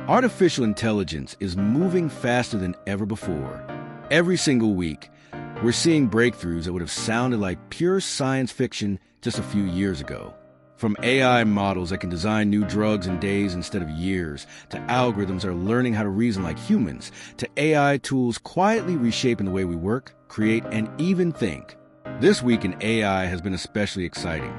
Artificial intelligence is moving faster than ever before. Every single week, we're seeing breakthroughs that would have sounded like pure science fiction just a few years ago. From AI models that can design new drugs in days instead of years, to algorithms that are learning how to reason like humans, to AI tools quietly reshaping the way we work, create, and even think. This week in AI has been especially exciting.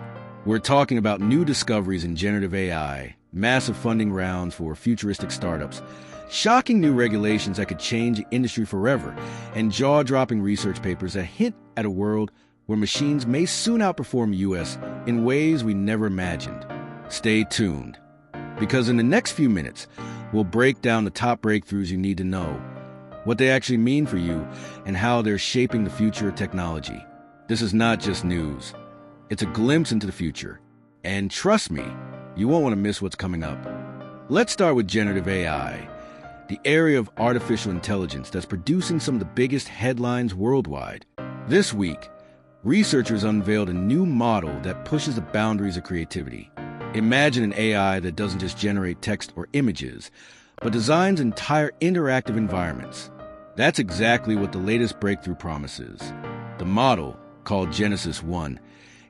We're talking about new discoveries in generative AI, massive funding rounds for futuristic startups, shocking new regulations that could change the industry forever, and jaw-dropping research papers that hint at a world where machines may soon outperform us in ways we never imagined. Stay tuned, because in the next few minutes, we'll break down the top breakthroughs you need to know, what they actually mean for you, and how they're shaping the future of technology. This is not just news. It's a glimpse into the future. And trust me, you won't want to miss what's coming up. Let's start with generative AI, the area of artificial intelligence that's producing some of the biggest headlines worldwide. This week, researchers unveiled a new model that pushes the boundaries of creativity. Imagine an AI that doesn't just generate text or images, but designs entire interactive environments. That's exactly what the latest breakthrough promises. The model, called Genesis 1,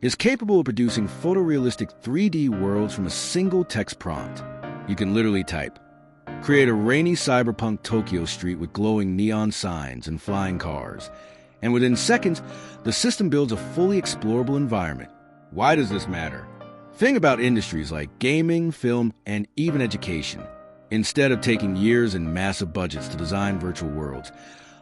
is capable of producing photorealistic 3D worlds from a single text prompt. You can literally type, "Create a rainy cyberpunk Tokyo street with glowing neon signs and flying cars." And within seconds, the system builds a fully explorable environment. Why does this matter? Think about industries like gaming, film, and even education. Instead of taking years and massive budgets to design virtual worlds,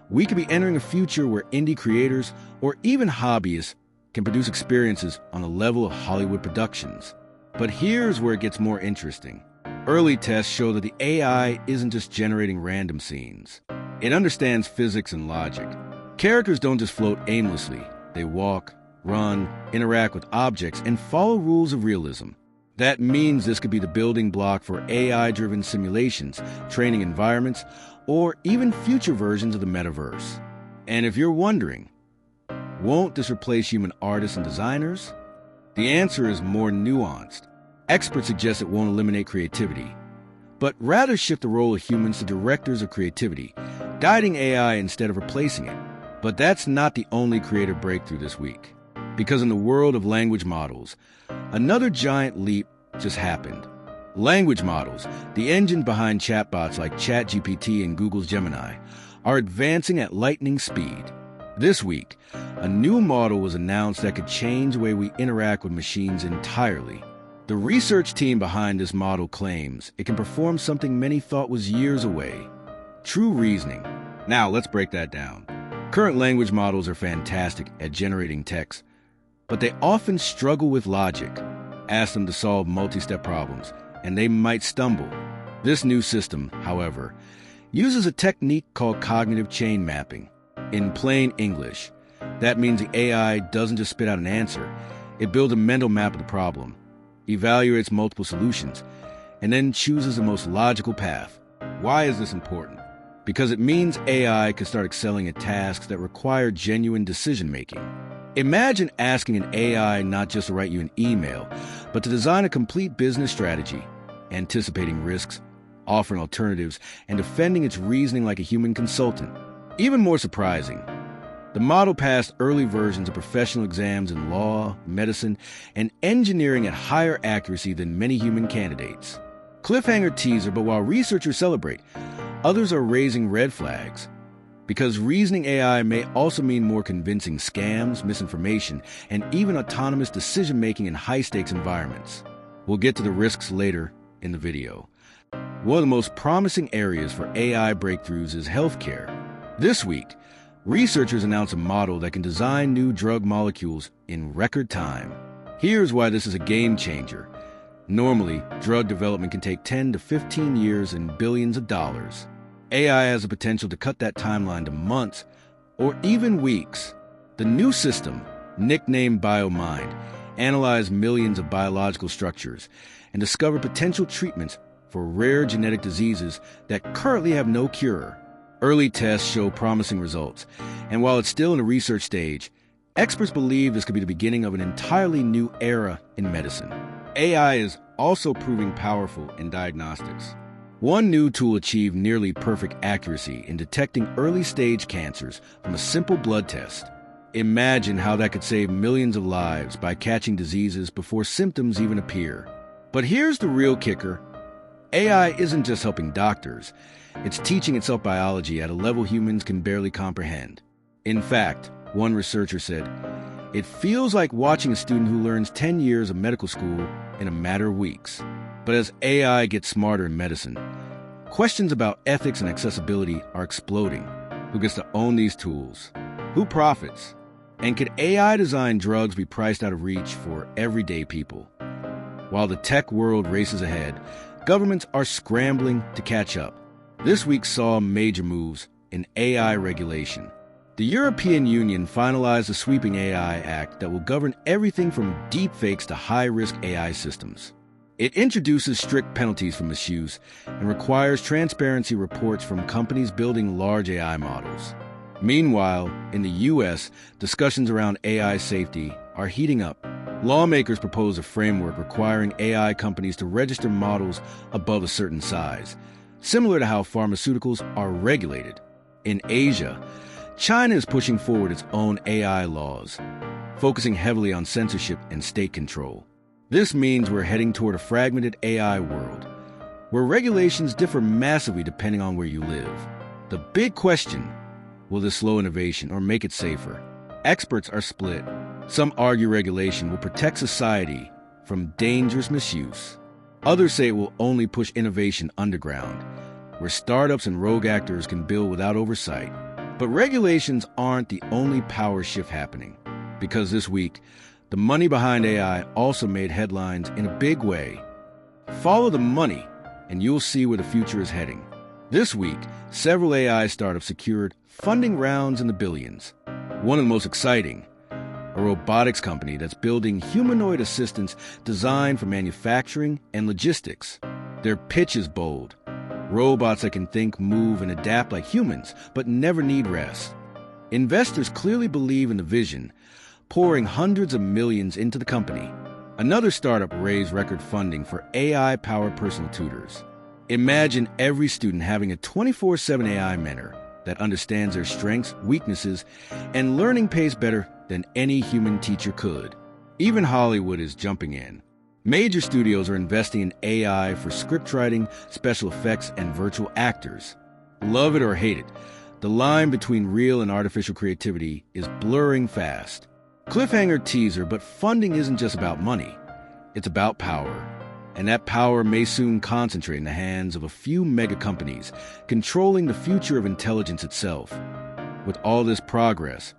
we could be entering a future where indie creators or even hobbyists can produce experiences on the level of Hollywood productions. But here's where it gets more interesting. Early tests show that the AI isn't just generating random scenes. It understands physics and logic. Characters don't just float aimlessly. They walk, run, interact with objects, and follow rules of realism. That means this could be the building block for AI-driven simulations, training environments, or even future versions of the metaverse. And if you're wondering, won't this replace human artists and designers? The answer is more nuanced. Experts suggest it won't eliminate creativity, but rather shift the role of humans to directors of creativity, guiding AI instead of replacing it. But that's not the only creative breakthrough this week. Because in the world of language models, another giant leap just happened. Language models, the engine behind chatbots like ChatGPT and Google's Gemini, are advancing at lightning speed. This week, a new model was announced that could change the way we interact with machines entirely. The research team behind this model claims it can perform something many thought was years away: true reasoning. Now, let's break that down. Current language models are fantastic at generating text, but they often struggle with logic. Ask them to solve multi-step problems, and they might stumble. This new system, however, uses a technique called cognitive chain mapping. In plain English, that means the AI doesn't just spit out an answer. It builds a mental map of the problem, evaluates multiple solutions, and then chooses the most logical path. Why is this important? Because it means AI can start excelling at tasks that require genuine decision-making. Imagine asking an AI not just to write you an email, but to design a complete business strategy, anticipating risks, offering alternatives, and defending its reasoning like a human consultant. Even more surprising, the model passed early versions of professional exams in law, medicine, and engineering at higher accuracy than many human candidates. Cliffhanger teaser, but while researchers celebrate, others are raising red flags. Because reasoning AI may also mean more convincing scams, misinformation, and even autonomous decision-making in high-stakes environments. We'll get to the risks later in the video. One of the most promising areas for AI breakthroughs is healthcare. This week, researchers announced a model that can design new drug molecules in record time. Here's why this is a game changer. Normally, drug development can take 10 to 15 years and billions of dollars. AI has the potential to cut that timeline to months or even weeks. The new system, nicknamed BioMind, analyzed millions of biological structures and discovered potential treatments for rare genetic diseases that currently have no cure. Early tests show promising results, and while it's still in the research stage, experts believe this could be the beginning of an entirely new era in medicine. AI is also proving powerful in diagnostics. One new tool achieved nearly perfect accuracy in detecting early-stage cancers from a simple blood test. Imagine how that could save millions of lives by catching diseases before symptoms even appear. But here's the real kicker. AI isn't just helping doctors. It's teaching itself biology at a level humans can barely comprehend. In fact, one researcher said, "It feels like watching a student who learns 10 years of medical school in a matter of weeks." But as AI gets smarter in medicine, questions about ethics and accessibility are exploding. Who gets to own these tools? Who profits? And could AI-designed drugs be priced out of reach for everyday people? While the tech world races ahead, governments are scrambling to catch up. This week saw major moves in AI regulation. The European Union finalized a sweeping AI Act that will govern everything from deepfakes to high-risk AI systems. It introduces strict penalties for misuse and requires transparency reports from companies building large AI models. Meanwhile, in the U.S., discussions around AI safety are heating up. Lawmakers propose a framework requiring AI companies to register models above a certain size, similar to how pharmaceuticals are regulated. In Asia, China is pushing forward its own AI laws, focusing heavily on censorship and state control. This means we're heading toward a fragmented AI world, where regulations differ massively depending on where you live. The big question: will this slow innovation or make it safer? Experts are split. Some argue regulation will protect society from dangerous misuse. Others say it will only push innovation underground, where startups and rogue actors can build without oversight. But regulations aren't the only power shift happening, because this week, the money behind AI also made headlines in a big way. Follow the money, and you'll see where the future is heading. This week, several AI startups secured funding rounds in the billions. One of the most exciting, a robotics company that's building humanoid assistants designed for manufacturing and logistics. Their pitch is bold. Robots that can think, move, and adapt like humans, but never need rest. Investors clearly believe in the vision, pouring hundreds of millions into the company. Another startup raised record funding for AI-powered personal tutors. Imagine every student having a 24/7 AI mentor that understands their strengths, weaknesses, and learning pace better than any human teacher could. Even Hollywood is jumping in. Major studios are investing in AI for script writing, special effects, and virtual actors. Love it or hate it, the line between real and artificial creativity is blurring fast. Cliffhanger teaser, but funding isn't just about money. It's about power. And that power may soon concentrate in the hands of a few mega companies, controlling the future of intelligence itself. With all this progress,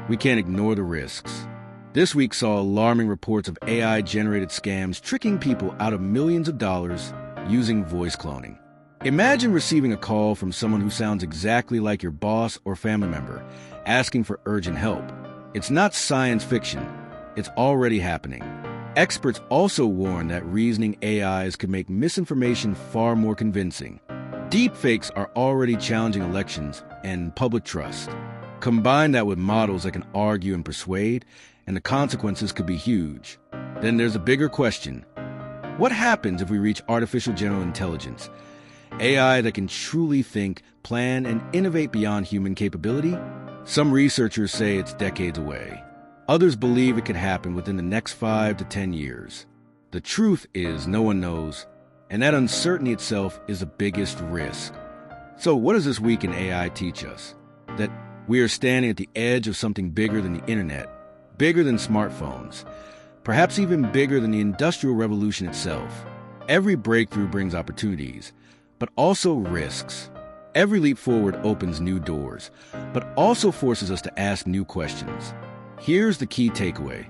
we can't ignore the risks. This week saw alarming reports of AI-generated scams tricking people out of millions of dollars using voice cloning. Imagine receiving a call from someone who sounds exactly like your boss or family member, asking for urgent help. It's not science fiction. It's already happening. Experts also warn that reasoning AIs could make misinformation far more convincing. Deepfakes are already challenging elections and public trust. Combine that with models that can argue and persuade, and the consequences could be huge. Then there's a bigger question. What happens if we reach artificial general intelligence? AI that can truly think, plan, and innovate beyond human capability? Some researchers say it's decades away. Others believe it could happen within the next 5 to 10 years. The truth is no one knows, and that uncertainty itself is the biggest risk. So what does this week in AI teach us? That we are standing at the edge of something bigger than the internet, bigger than smartphones, perhaps even bigger than the Industrial Revolution itself. Every breakthrough brings opportunities, but also risks. Every leap forward opens new doors, but also forces us to ask new questions. Here's the key takeaway.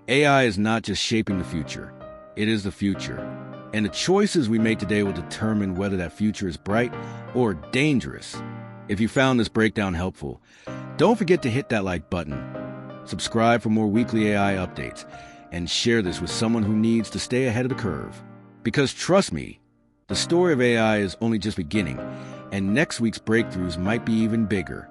AI is not just shaping the future. It is the future. And the choices we make today will determine whether that future is bright or dangerous. If you found this breakdown helpful, don't forget to hit that like button, subscribe for more weekly AI updates, and share this with someone who needs to stay ahead of the curve. Because trust me, the story of AI is only just beginning, and next week's breakthroughs might be even bigger.